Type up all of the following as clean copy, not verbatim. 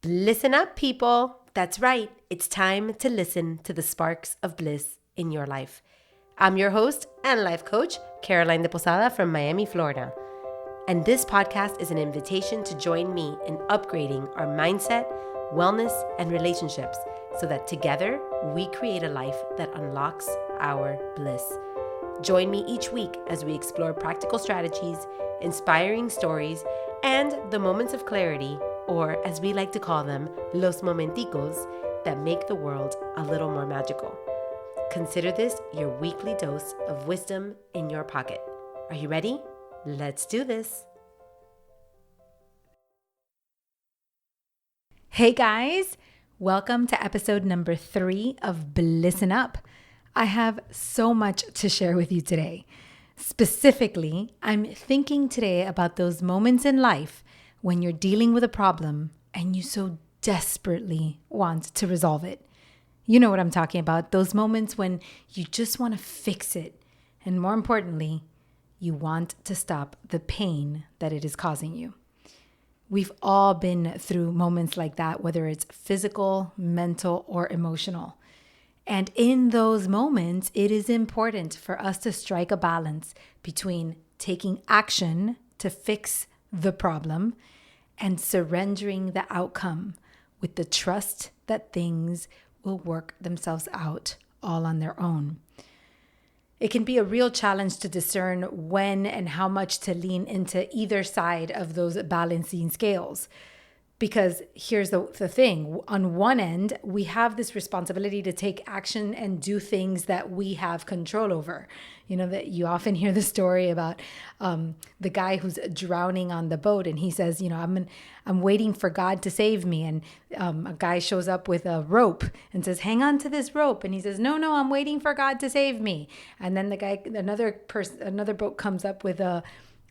Listen up, people. That's right. It's time to listen to the sparks of bliss in your life. I'm your host and life coach, Caroline de Posada from Miami, Florida. And this podcast is an invitation to join me in upgrading our mindset, wellness, and relationships so that together we create a life that unlocks our bliss. Join me each week as we explore practical strategies, inspiring stories, and the moments of clarity, or as we like to call them, los momenticos, that make the world a little more magical. Consider this your weekly dose of wisdom in your pocket. Are you ready? Let's do this. Hey guys, welcome to episode number 3 of Blissin' Up. I have so much to share with you today. Specifically, I'm thinking today about those moments in life when you're dealing with a problem and you so desperately want to resolve it. You know what I'm talking about, those moments when you just want to fix it. And more importantly, you want to stop the pain that it is causing you. We've all been through moments like that, whether it's physical, mental, or emotional. And in those moments, it is important for us to strike a balance between taking action to fix the problem and surrendering the outcome with the trust that things will work themselves out all on their own. It can be a real challenge to discern when and how much to lean into either side of those balancing scales. Because here's the thing, on one end, we have this responsibility to take action and do things that we have control over. You know, that you often hear the story about the guy who's drowning on the boat and he says, you know, I'm waiting for God to save me. And a guy shows up with a rope and says, hang on to this rope. And he says, no, I'm waiting for God to save me. And then another boat comes up with a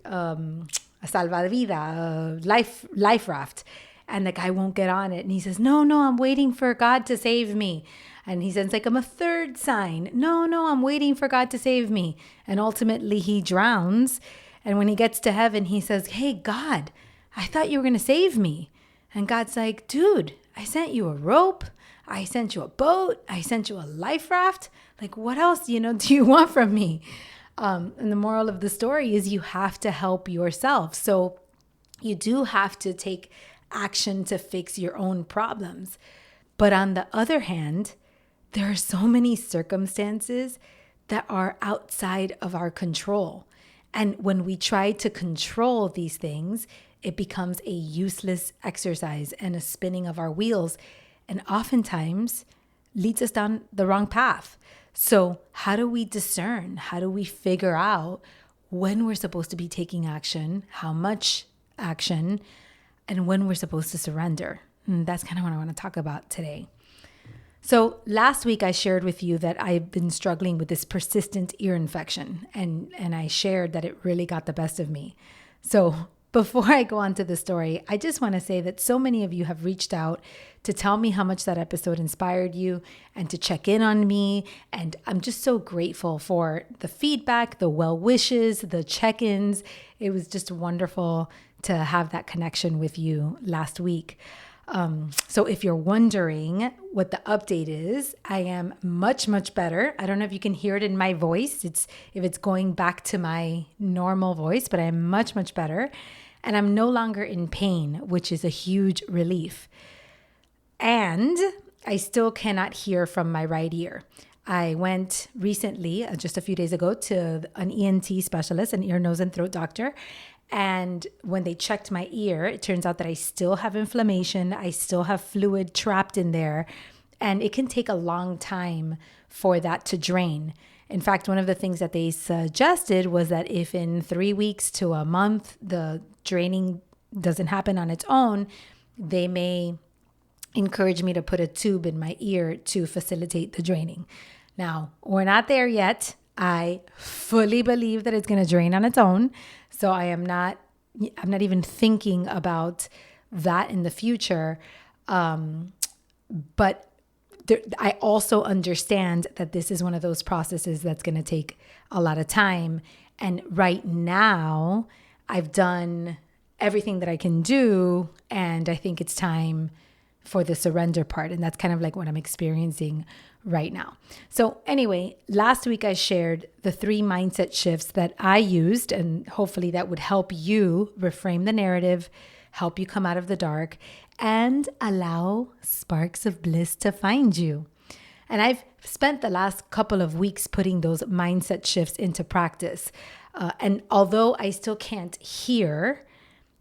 salvavidas, a life raft. And the guy won't get on it. And he says, no, I'm waiting for God to save me. And he sends like him a third sign. No, I'm waiting for God to save me. And ultimately he drowns. And when he gets to heaven, he says, hey, God, I thought you were going to save me. And God's like, dude, I sent you a rope. I sent you a boat. I sent you a life raft. Like, what else, do you want from me? And the moral of the story is you have to help yourself. So you do have to take action to fix your own problems. But on the other hand, there are so many circumstances that are outside of our control. And when we try to control these things, it becomes a useless exercise and a spinning of our wheels, and oftentimes leads us down the wrong path. So how do we discern? How do we figure out when we're supposed to be taking action, how much action, and when we're supposed to surrender? And that's kind of what I want to talk about today. So last week I shared with you that I've been struggling with this persistent ear infection, and I shared that it really got the best of me. So before I go on to the story, I just want to say that so many of you have reached out to tell me how much that episode inspired you and to check in on me. And I'm just so grateful for the feedback, the well wishes, the check-ins. It was just wonderful to have that connection with you last week. So if you're wondering what the update is, I am much, much better. I don't know if you can hear it in my voice. If it's going back to my normal voice, but I'm much, much better. And I'm no longer in pain, which is a huge relief. And I still cannot hear from my right ear. I went recently, just a few days ago, to an ENT specialist, an ear, nose, and throat doctor. And when they checked my ear, it turns out that I still have inflammation. I still have fluid trapped in there. And it can take a long time for that to drain. In fact, one of the things that they suggested was that if in 3 weeks to a month, the draining doesn't happen on its own, they may encourage me to put a tube in my ear to facilitate the draining. Now, we're not there yet. I fully believe that it's going to drain on its own. So I'm not even thinking about that in the future. But I also understand that this is one of those processes that's going to take a lot of time. And right now, I've done everything that I can do, and I think it's time for the surrender part. And that's kind of like what I'm experiencing right now. So anyway, last week I shared the 3 mindset shifts that I used, and hopefully that would help you reframe the narrative, help you come out of the dark, and allow sparks of bliss to find you. And I've spent the last couple of weeks putting those mindset shifts into practice. And although I still can't hear,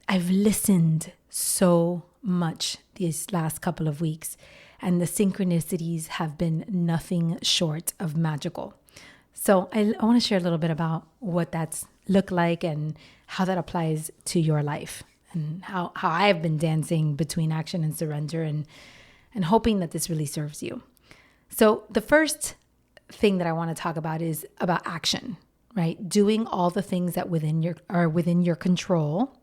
I've listened so much these last couple of weeks, and the synchronicities have been nothing short of magical. So I want to share a little bit about what that's looked like and how that applies to your life, and how I've been dancing between action and surrender, and hoping that this really serves you. So the first thing that I want to talk about is about action, right? Doing all the things that are within your control,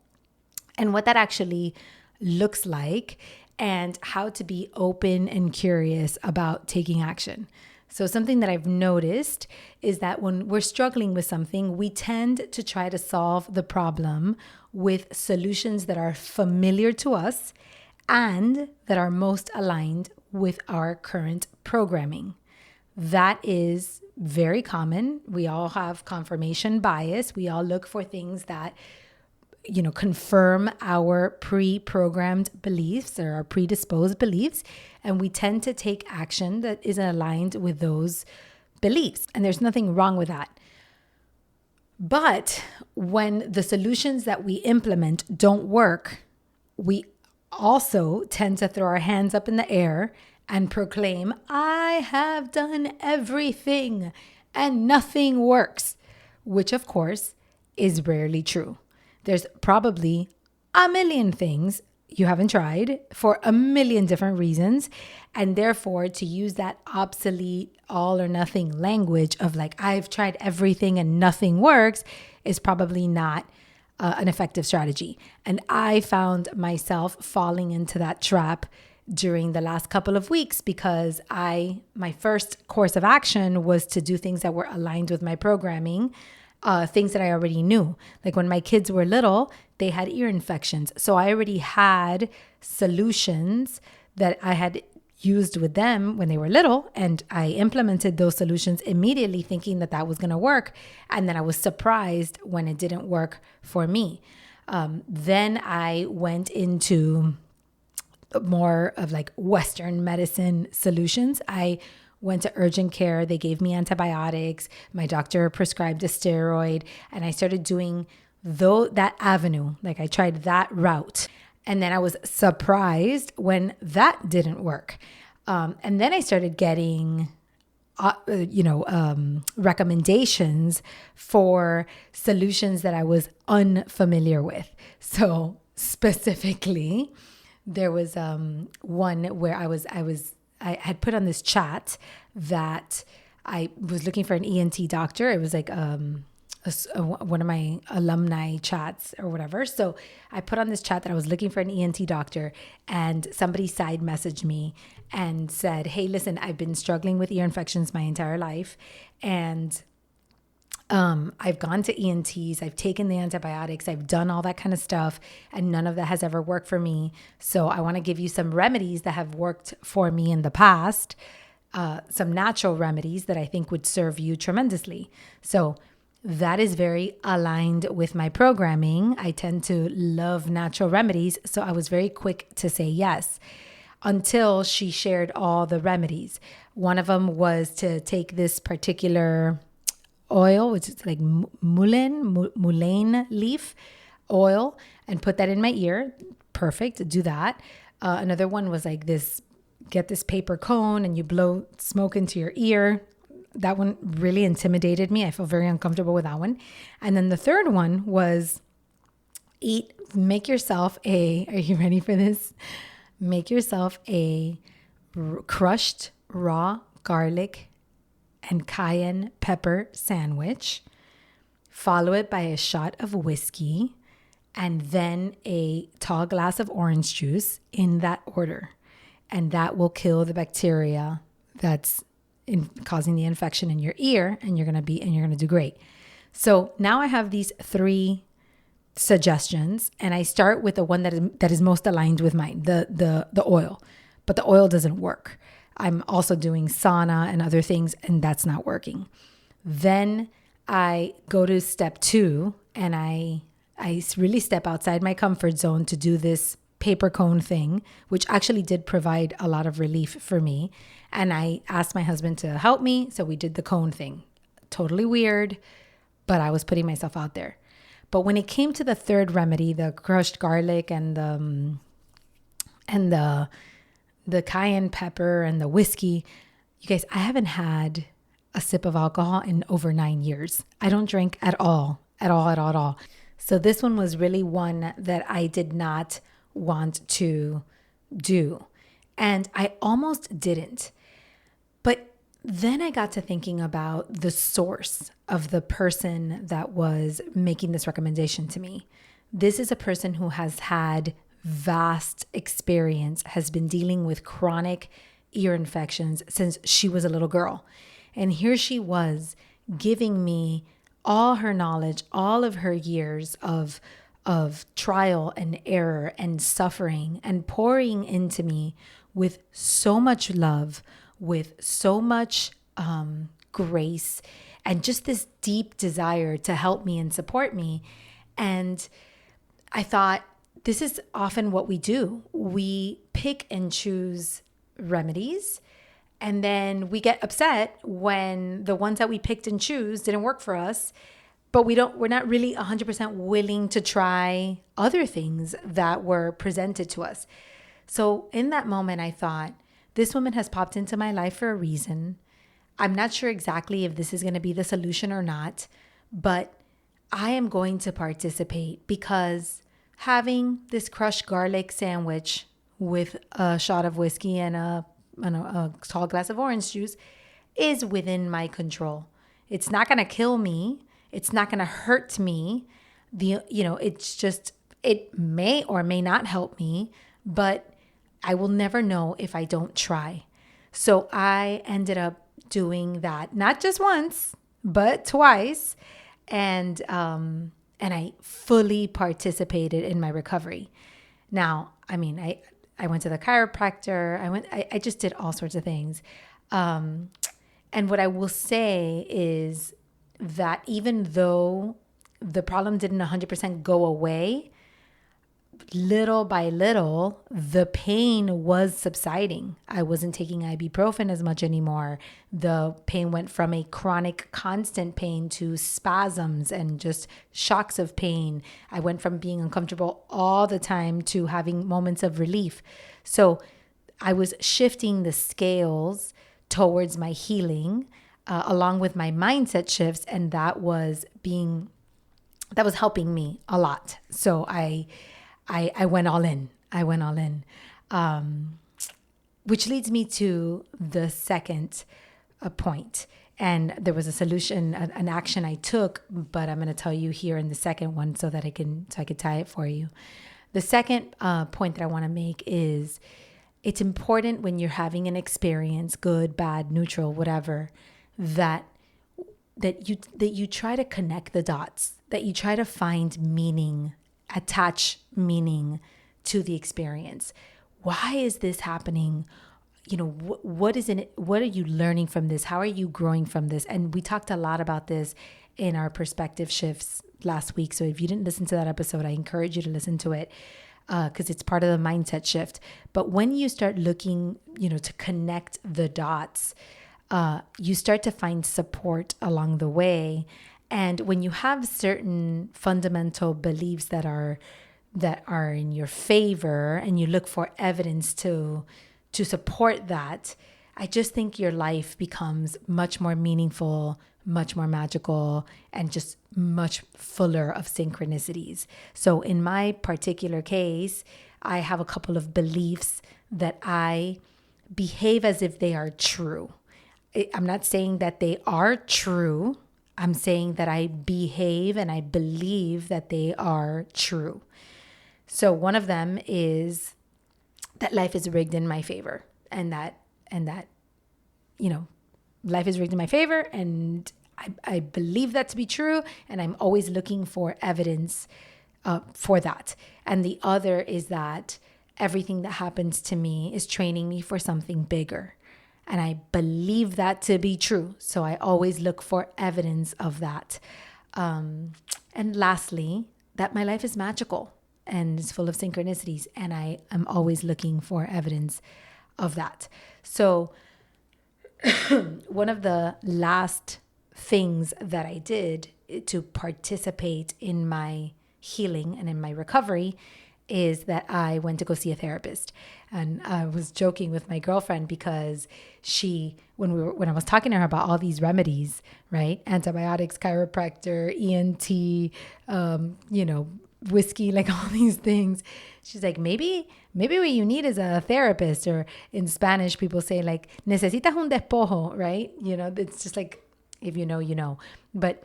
and what that actually looks like, and how to be open and curious about taking action. So something that I've noticed is that when we're struggling with something, we tend to try to solve the problem with solutions that are familiar to us and that are most aligned with our current programming. That is very common. We all have confirmation bias. We all look for things that confirm our pre-programmed beliefs or our predisposed beliefs. And we tend to take action that isn't aligned with those beliefs. And there's nothing wrong with that. But when the solutions that we implement don't work, we also tend to throw our hands up in the air and proclaim, I have done everything and nothing works, which of course is rarely true. There's probably a million things you haven't tried for a million different reasons. And therefore, to use that obsolete all or nothing language of like, I've tried everything and nothing works, is probably not an effective strategy. And I found myself falling into that trap during the last couple of weeks because my first course of action was to do things that were aligned with my programming. Things that I already knew. Like when my kids were little, they had ear infections. So I already had solutions that I had used with them when they were little. And I implemented those solutions immediately thinking that that was going to work. And then I was surprised when it didn't work for me. Then I went into more of like Western medicine solutions. I went to urgent care. They gave me antibiotics. My doctor prescribed a steroid, and I started doing that avenue. Like I tried that route. And then I was surprised when that didn't work. And then I started getting, recommendations for solutions that I was unfamiliar with. So specifically, there was one where I had put on this chat that I was looking for an ENT doctor. It was like one of my alumni chats or whatever. So I put on this chat that I was looking for an ENT doctor, and somebody side messaged me and said, hey, listen, I've been struggling with ear infections my entire life. And I've gone to ENTs, I've taken the antibiotics, I've done all that kind of stuff, and none of that has ever worked for me. So I want to give you some remedies that have worked for me in the past, some natural remedies that I think would serve you tremendously. So that is very aligned with my programming. I tend to love natural remedies. So I was very quick to say yes until she shared all the remedies. One of them was to take this particular oil, which is like mullein leaf oil, and put that in my ear. Perfect. Do that. Another one was like get this paper cone and you blow smoke into your ear. That one really intimidated me. I feel very uncomfortable with that one. And then the third one was make yourself are you ready for this? Make yourself a crushed raw garlic and cayenne pepper sandwich, follow it by a shot of whiskey, and then a tall glass of orange juice in that order. And that will kill the bacteria that's causing the infection in your ear, and you're going to do great. So now I have these 3 suggestions, and I start with the one that is most aligned with mine, the oil. but the oil doesn't work. I'm also doing sauna and other things, and that's not working. Then I go to step 2, and I really step outside my comfort zone to do this paper cone thing, which actually did provide a lot of relief for me. And I asked my husband to help me, so we did the cone thing. Totally weird, but I was putting myself out there. But when it came to the third remedy, the crushed garlic and the cayenne pepper and the whiskey, you guys, I haven't had a sip of alcohol in over 9 years. I don't drink at all. So this one was really one that I did not want to do. And I almost didn't. But then I got to thinking about the source of the person that was making this recommendation to me. This is a person who has had vast experience, has been dealing with chronic ear infections since she was a little girl. And here she was giving me all her knowledge, all of her years of trial and error and suffering, and pouring into me with so much love, with so much grace, and just this deep desire to help me and support me. And I thought, this is often what we do. We pick and choose remedies, and then we get upset when the ones that we picked and choose didn't work for us, but we're not really 100% willing to try other things that were presented to us. So in that moment, I thought, this woman has popped into my life for a reason. I'm not sure exactly if this is going to be the solution or not, but I am going to participate, because having this crushed garlic sandwich with a shot of whiskey and a tall glass of orange juice is within my control. It's not going to kill me. It's not going to hurt me. It's just, it may or may not help me, but I will never know if I don't try. So I ended up doing that, not just once, but twice. And I fully participated in my recovery. Now, I mean, I went to the chiropractor. I just did all sorts of things. And what I will say is that even though the problem didn't 100% go away, little by little, the pain was subsiding. I wasn't taking ibuprofen as much anymore. The pain went from a chronic, constant pain to spasms and just shocks of pain. I went from being uncomfortable all the time to having moments of relief. So I was shifting the scales towards my healing, along with my mindset shifts, and that was helping me a lot. So I went all in. Which leads me to the second point. And there was a solution, an action I took, but I'm going to tell you here in the second one so I could tie it for you. The second point that I want to make is, it's important when you're having an experience, good, bad, neutral, whatever, that you try to connect the dots, that you try to find meaning, attach meaning to the experience. Why is this happening? What is in it? What are you learning from this? How are you growing from this? And we talked a lot about this in our perspective shifts last week. So if you didn't listen to that episode, I encourage you to listen to it, because it's part of the mindset shift. But when you start looking, to connect the dots, you start to find support along the way. And when you have certain fundamental beliefs that are in your favor, and you look for evidence to support that, I just think your life becomes much more meaningful, much more magical, and just much fuller of synchronicities. So in my particular case, I have a couple of beliefs that I behave as if they are true. I'm not saying that they are true. I'm saying that I behave and I believe that they are true. So one of them is that life is rigged in my favor, and that life is rigged in my favor, and I believe that to be true, and I'm always looking for evidence for that. And the other is that everything that happens to me is training me for something bigger. And I believe that to be true. So I always look for evidence of that. And lastly, that my life is magical and is full of synchronicities. And I am always looking for evidence of that. So one of the last things that I did to participate in my healing and in my recovery is that I went to go see a therapist. And I was joking with my girlfriend because when I was talking to her about all these remedies, right? Antibiotics, chiropractor, ENT, whiskey, like all these things. She's like, maybe what you need is a therapist, or in Spanish, people say like, necesitas un despojo, right? It's just like, if you know, you know. But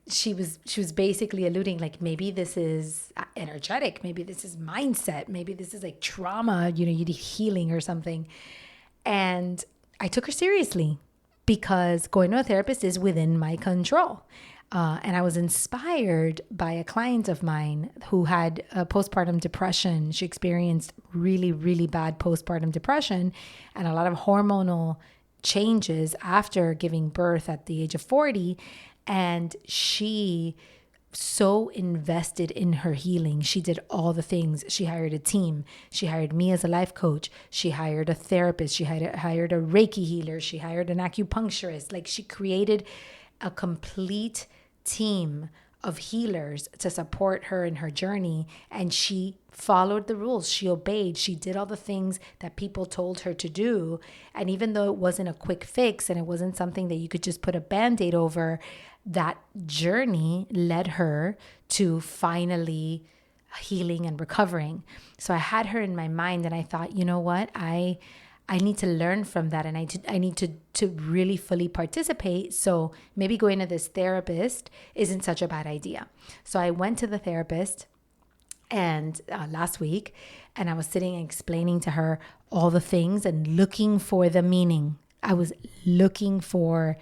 she was basically alluding like, maybe this is energetic, maybe this is mindset, maybe this is like trauma, you need healing or something. And I took her seriously because going to a therapist is within my control. And I was inspired by a client of mine who had postpartum depression. She experienced really, really bad postpartum depression and a lot of hormonal changes after giving birth at the age of 40. And she so invested in her healing. She did all the things. She hired a team. She hired me as a life coach. She hired a therapist. She hired a Reiki healer. She hired an acupuncturist. Like, she created a complete team of healers to support her in her journey. And she followed the rules. She obeyed. She did all the things that people told her to do. And even though it wasn't a quick fix and it wasn't something that you could just put a Band-Aid over, that journey led her to finally healing and recovering. So I had her in my mind and I thought, you know what? I need to learn from that, and I need to really fully participate. So maybe going to this therapist isn't such a bad idea. So I went to the therapist and last week, and I was sitting and explaining to her all the things and looking for the meaning. I was looking for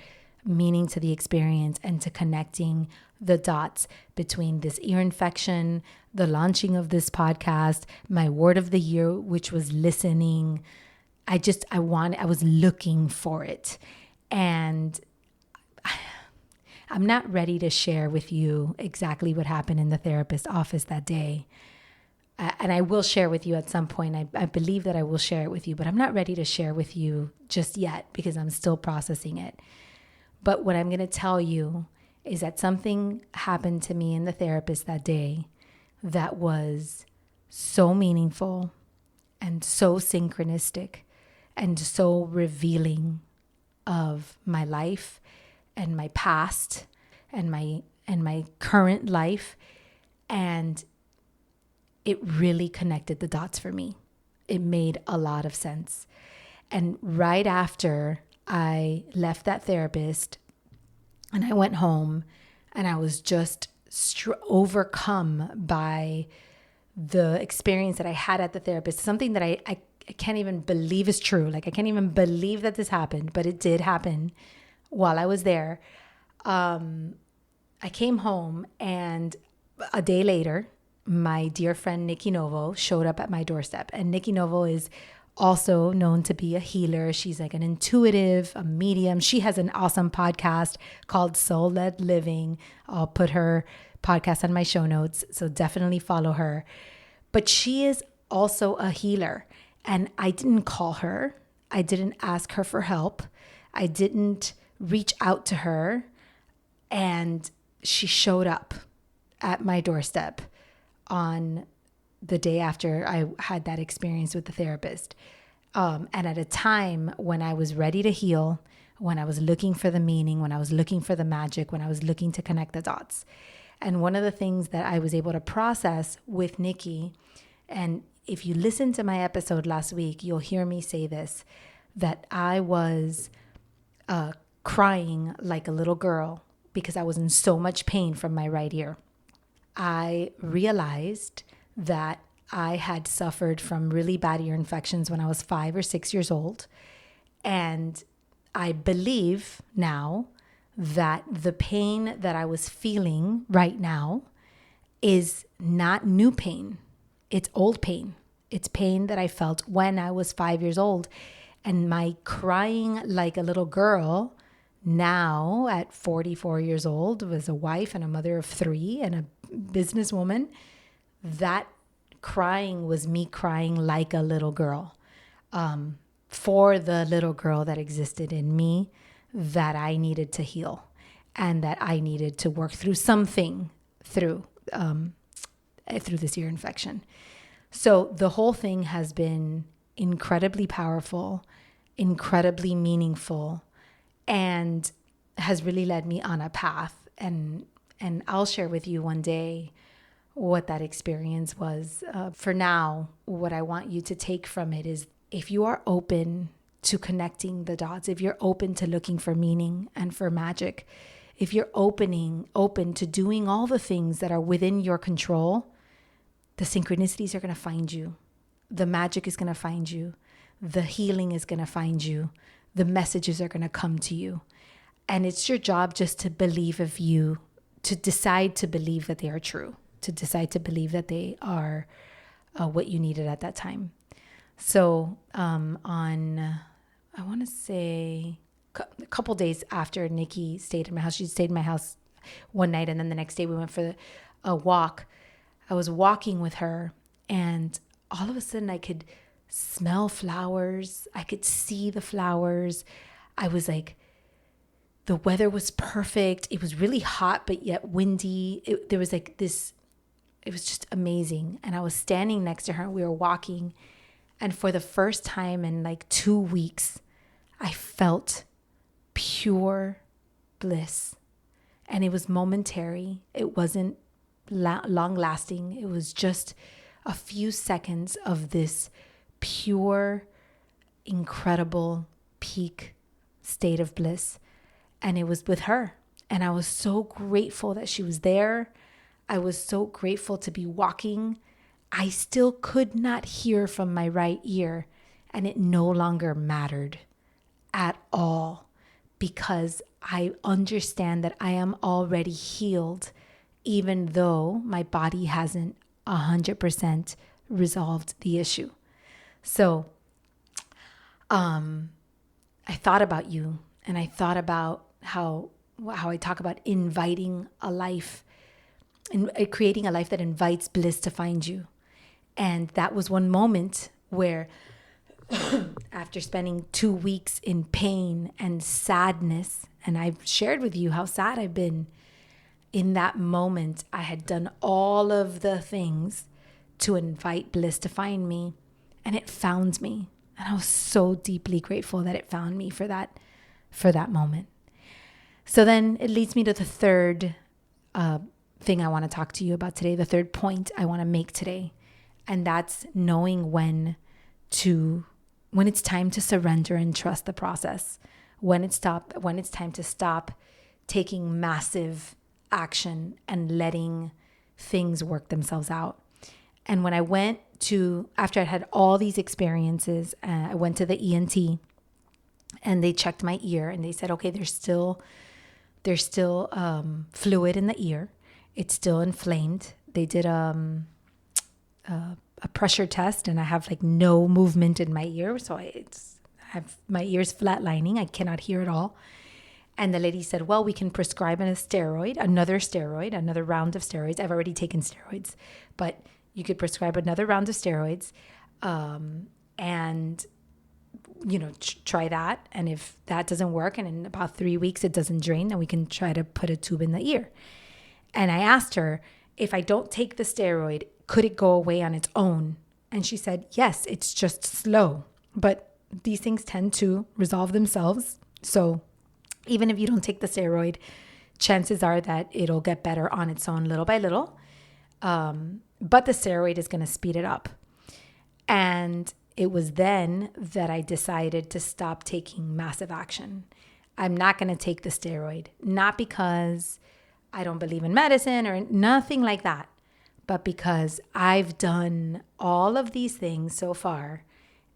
meaning to the experience and to connecting the dots between this ear infection, the launching of this podcast, my word of the year, which was listening. I was looking for it. And I'm not ready to share with you exactly what happened in the therapist's office that day. And I will share with you at some point. I believe that I will share it with you, but I'm not ready to share with you just yet because I'm still processing it. But what I'm going to tell you is that something happened to me in the therapist that day that was so meaningful and so synchronistic and so revealing of my life and my past and my current life. And it really connected the dots for me. It made a lot of sense. And right after I left that therapist and I went home, and I was just overcome by the experience that I had at the therapist, something that I can't even believe is true. Like, I can't even believe that this happened, but it did happen while I was there. I came home, and a day later, my dear friend Nikki Novo showed up at my doorstep. And Nikki Novo is also known to be a healer. She's like an intuitive, a medium. She has an awesome podcast called Soul-Led Living. I'll put her podcast on my show notes, so definitely follow her. But she is also a healer. And I didn't call her. I didn't ask her for help. I didn't reach out to her. And she showed up at my doorstep on the day after I had that experience with the therapist. And at a time when I was ready to heal, when I was looking for the meaning, when I was looking for the magic, when I was looking to connect the dots. And one of the things that I was able to process with Nikki, and if you listen to my episode last week, you'll hear me say this, that I was crying like a little girl because I was in so much pain from my right ear. I realized that I had suffered from really bad ear infections when I was 5 or 6 years old. And I believe now that the pain that I was feeling right now is not new pain. It's old pain. It's pain that I felt when I was 5 years old. And my crying like a little girl now at 44 years old, was a wife and a mother of 3 and a businesswoman, that crying was me crying like a little girl, for the little girl that existed in me that I needed to heal and that I needed to work through something through this ear infection. So the whole thing has been incredibly powerful, incredibly meaningful, and has really led me on a path. And I'll share with you one day what that experience was. For now, what I want you to take from it is, if you are open to connecting the dots, if you're open to looking for meaning and for magic, if you're open to doing all the things that are within your control, the synchronicities are going to find you. The magic is going to find you. The healing is going to find you. The messages are going to come to you. And it's your job just to believe of you, to decide to believe that they are true, to decide to believe that they are what you needed at that time. So I want to say a couple days after Nikki stayed in my house, she stayed in my house one night, and then the next day we went for a walk. I was walking with her, and all of a sudden I could smell flowers. I could see the flowers. I was like, the weather was perfect. It was really hot, but yet windy. There was like this, it was just amazing. And I was standing next to her and we were walking. And for the first time in like 2 weeks, I felt pure bliss. And it was momentary. It wasn't long lasting. It was just a few seconds of this pure, incredible peak state of bliss. And it was with her. And I was so grateful that she was there. I was so grateful to be walking. I still could not hear from my right ear, and it no longer mattered at all, because I understand that I am already healed, even though my body hasn't 100% resolved the issue. So I thought about you, and I thought about how I talk about inviting a life and creating a life that invites bliss to find you. And that was one moment where after spending 2 weeks in pain and sadness, and I've shared with you how sad I've been, in that moment, I had done all of the things to invite bliss to find me, and it found me. And I was so deeply grateful that it found me for that moment. So then it leads me to the third thing I want to talk to you about today, the third point I want to make today. And that's knowing when it's time to surrender and trust the process, when it's time to stop taking massive action and letting things work themselves out. And when I went after I had all these experiences, I went to the ENT and they checked my ear and they said, okay, there's still fluid in the ear. It's still inflamed. They did a pressure test, and I have like no movement in my ear. So I have my ears flatlining. I cannot hear at all. And the lady said, well, we can prescribe another round of steroids. I've already taken steroids, but you could prescribe another round of steroids, and try that. And if that doesn't work, and in about 3 weeks it doesn't drain, then we can try to put a tube in the ear. And I asked her, if I don't take the steroid, could it go away on its own? And she said, yes, it's just slow, but these things tend to resolve themselves. So even if you don't take the steroid, chances are that it'll get better on its own little by little. But the steroid is going to speed it up. And it was then that I decided to stop taking massive action. I'm not going to take the steroid, not because I don't believe in medicine or nothing like that, but because I've done all of these things so far,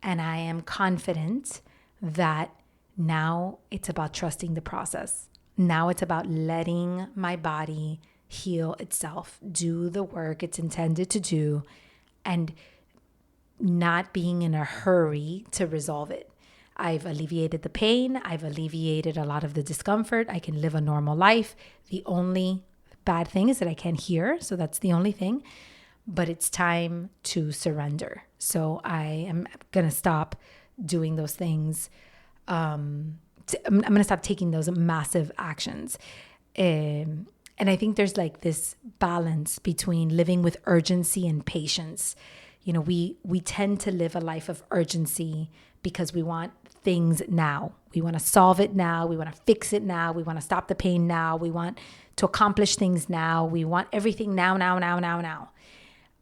and I am confident that now it's about trusting the process. Now it's about letting my body heal itself, do the work it's intended to do, and not being in a hurry to resolve it. I've alleviated the pain. I've alleviated a lot of the discomfort. I can live a normal life. The only bad thing is that I can't hear. So that's the only thing. But it's time to surrender. So I am going to stop doing those things. I'm going to stop taking those massive actions. And I think there's like this balance between living with urgency and patience. You know, we tend to live a life of urgency because we want things now. We want to solve it now. We want to fix it now. We want to stop the pain now. We want to accomplish things now. We want everything now.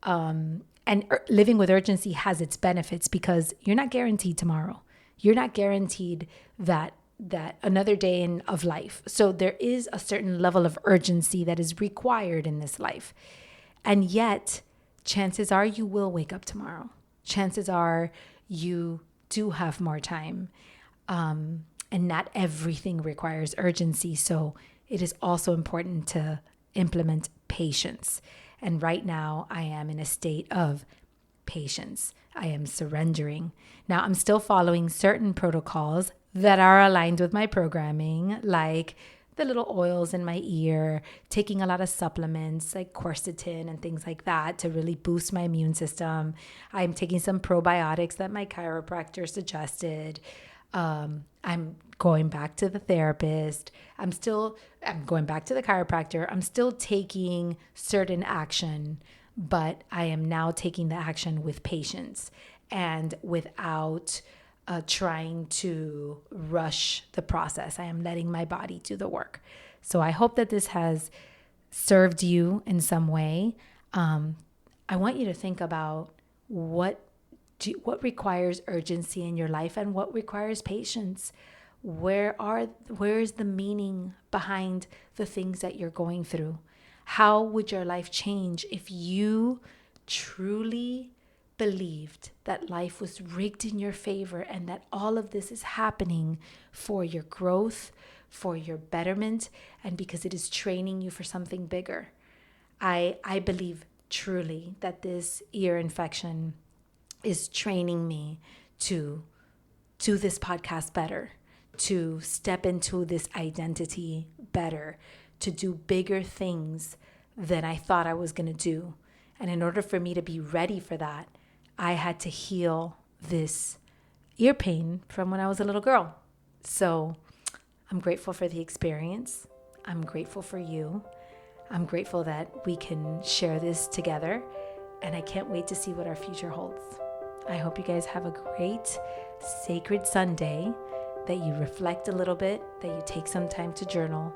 And living with urgency has its benefits because you're not guaranteed tomorrow. You're not guaranteed that another day of life. So there is a certain level of urgency that is required in this life. And yet, chances are you will wake up tomorrow. Chances are you do have more time. And not everything requires urgency. So it is also important to implement patience. And right now I am in a state of patience. I am surrendering. Now I'm still following certain protocols that are aligned with my programming, like the little oils in my ear, taking a lot of supplements like quercetin and things like that to really boost my immune system. I'm taking some probiotics that my chiropractor suggested. I'm going back to the therapist. I'm going back to the chiropractor. I'm still taking certain action, but I am now taking the action with patience and without trying to rush the process. I am letting my body do the work. So I hope that this has served you in some way. I want you to think about what requires urgency in your life and what requires patience. Where is the meaning behind the things that you're going through? How would your life change if you truly believed that life was rigged in your favor and that all of this is happening for your growth, for your betterment, and because it is training you for something bigger? I believe truly that this ear infection is training me to do this podcast better, to step into this identity better, to do bigger things than I thought I was going to do. And in order for me to be ready for that, I had to heal this ear pain from when I was a little girl. So I'm grateful for the experience. I'm grateful for you. I'm grateful that we can share this together. And I can't wait to see what our future holds. I hope you guys have a great sacred Sunday, that you reflect a little bit, that you take some time to journal,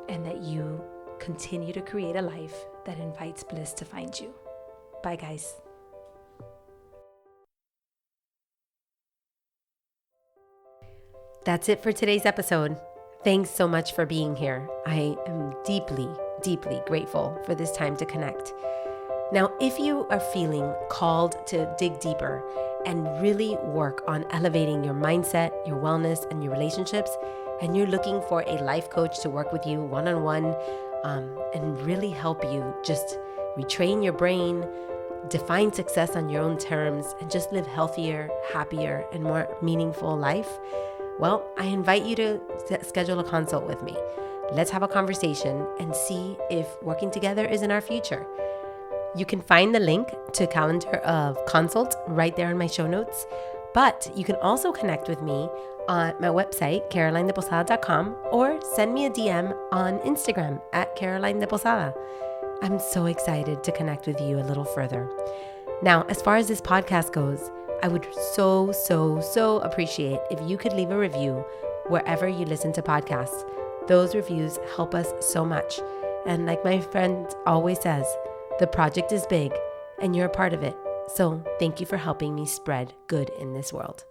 and that you continue to create a life that invites bliss to find you. Bye, guys. That's it for today's episode. Thanks so much for being here. I am deeply, deeply grateful for this time to connect. Now, if you are feeling called to dig deeper and really work on elevating your mindset, your wellness, and your relationships, and you're looking for a life coach to work with you one-on-one and really help you just retrain your brain, define success on your own terms, and just live healthier, happier, and more meaningful life, well, I invite you to schedule a consult with me. Let's have a conversation and see if working together is in our future. You can find the link to calendar of consult right there in my show notes, but you can also connect with me on my website, carolinedeposada.com, or send me a DM on Instagram at Caroline de Posada. I'm so excited to connect with you a little further. Now, as far as this podcast goes, I would so appreciate if you could leave a review wherever you listen to podcasts. Those reviews help us so much. And like my friend always says, the project is big and you're a part of it. So thank you for helping me spread good in this world.